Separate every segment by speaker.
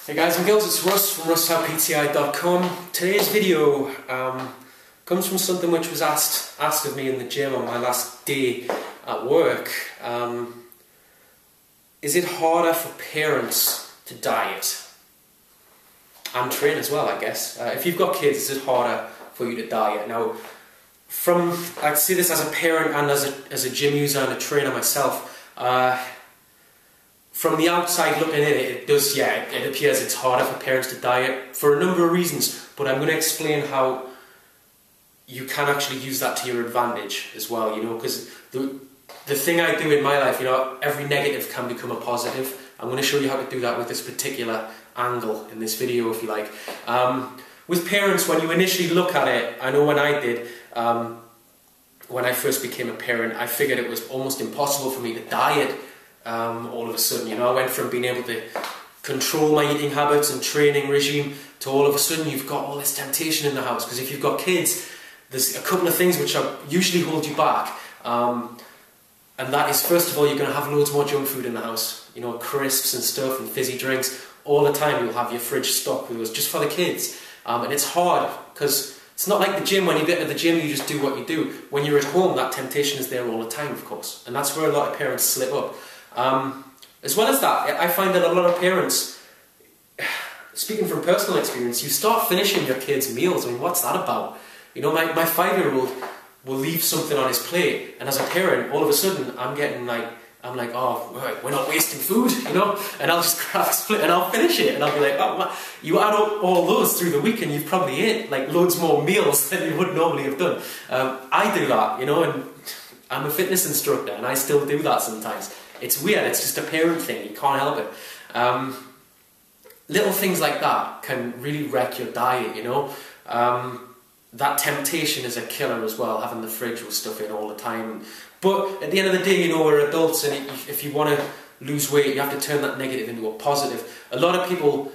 Speaker 1: Hey guys and girls, it's Russ from russharpti.com. Today's video comes from something which was asked of me in the gym on my last day at work. Is it harder for parents to diet and train as well, I guess? If you've got kids, is it harder for you to diet? Now, I'd say this as a parent and as a gym user and a trainer myself. From the outside looking in, it appears it's harder for parents to diet for a number of reasons, but I'm going to explain how you can actually use that to your advantage as well, because the thing I do in my life, every negative can become a positive. I'm going to show you how to do that with this particular angle in this video, if you like. With parents, when you initially look at it, I know when I did, when I first became a parent, I figured it was almost impossible for me to diet. All of a sudden, I went from being able to control my eating habits and training regime to all of a sudden you've got all this temptation in the house. Because if you've got kids, there's a couple of things which usually hold you back. And that is, first of all, you're going to have loads more junk food in the house. Crisps and stuff and fizzy drinks. All the time you'll have your fridge stocked with those just for the kids. And it's hard because it's not like the gym. When you get to the gym, you just do what you do. When you're at home, that temptation is there all the time, of course. And that's where a lot of parents slip up. As well as that, I find that a lot of parents, speaking from personal experience, you start finishing your kids' meals. I mean, what's that about? My 5-year-old will leave something on his plate, and as a parent, all of a sudden, I'm like, oh, right, we're not wasting food, and I'll just grab a split and I'll finish it, and I'll be like, oh, what? You add up all those through the week and you've probably ate like loads more meals than you would normally have done. I do that, and I'm a fitness instructor, and I still do that sometimes. It's weird, it's just a parent thing, you can't help it. Little things like that can really wreck your diet, That temptation is a killer as well, having the fridge with stuff in all the time. But at the end of the day, we're adults, and if you want to lose weight, you have to turn that negative into a positive. A lot of people,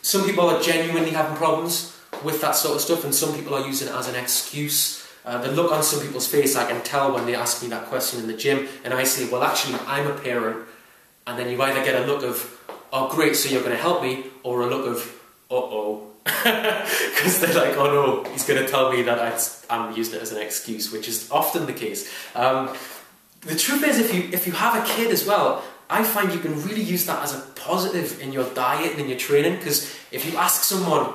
Speaker 1: some people are genuinely having problems with that sort of stuff, and some people are using it as an excuse. The look on some people's face, I can tell when they ask me that question in the gym, and I say, well, actually, I'm a parent. And then you either get a look of, oh, great, so you're going to help me, or a look of, uh-oh. Because they're like, oh no, he's going to tell me that I'm using it as an excuse, which is often the case. The truth is, if you have a kid as well, I find you can really use that as a positive in your diet and in your training, because if you ask someone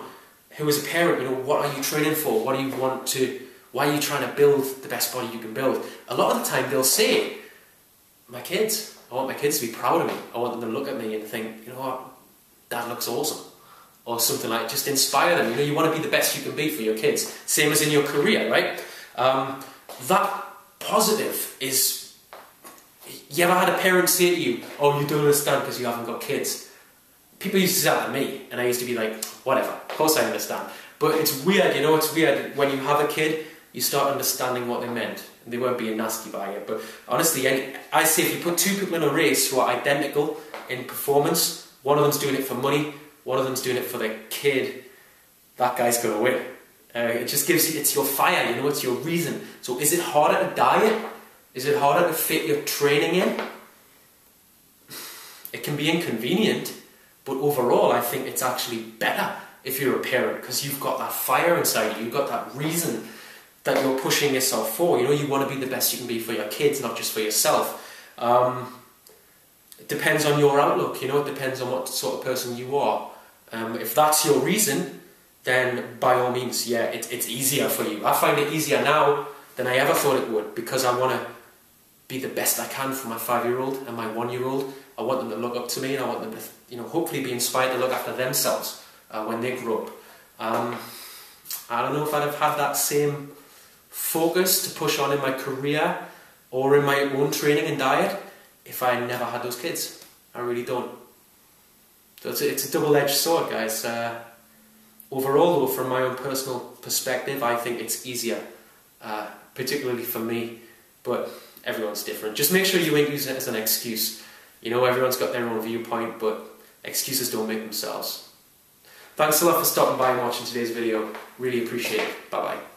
Speaker 1: who is a parent, what are you training for? What do you want to... Why are you trying to build the best body you can build? A lot of the time they'll say, my kids, I want my kids to be proud of me. I want them to look at me and think, what, Dad looks awesome. Or something like, just inspire them. You want to be the best you can be for your kids. Same as in your career, right? That positive is, you ever had a parent say to you, oh, you don't understand because you haven't got kids? People used to say that to me, and I used to be like, whatever, of course I understand. But it's weird, it's weird when you have a kid, you start understanding what they meant. And they weren't being nasty by it. But honestly, I say if you put two people in a race who are identical in performance, one of them's doing it for money, one of them's doing it for the kid, that guy's going to win. It just gives you, it's your fire, it's your reason. So is it harder to diet? Is it harder to fit your training in? It can be inconvenient, but overall I think it's actually better if you're a parent, because you've got that fire inside you, you've got that reason that you're pushing yourself for. You want to be the best you can be for your kids, not just for yourself. It depends on your outlook, it depends on what sort of person you are. If that's your reason, then by all means, yeah, it's easier for you. I find it easier now than I ever thought it would, because I want to be the best I can for my 5-year-old and my 1-year-old. I want them to look up to me, and I want them to, hopefully be inspired to look after themselves when they grow up. I don't know if I'd have had that same focus to push on in my career or in my own training and diet if I never had those kids. I really don't. So it's a double-edged sword, guys. Overall, though, from my own personal perspective, I think it's easier, particularly for me, but everyone's different. Just make sure you ain't using it as an excuse. Everyone's got their own viewpoint, but excuses don't make themselves. Thanks a lot for stopping by and watching today's video. Really appreciate it. Bye-bye.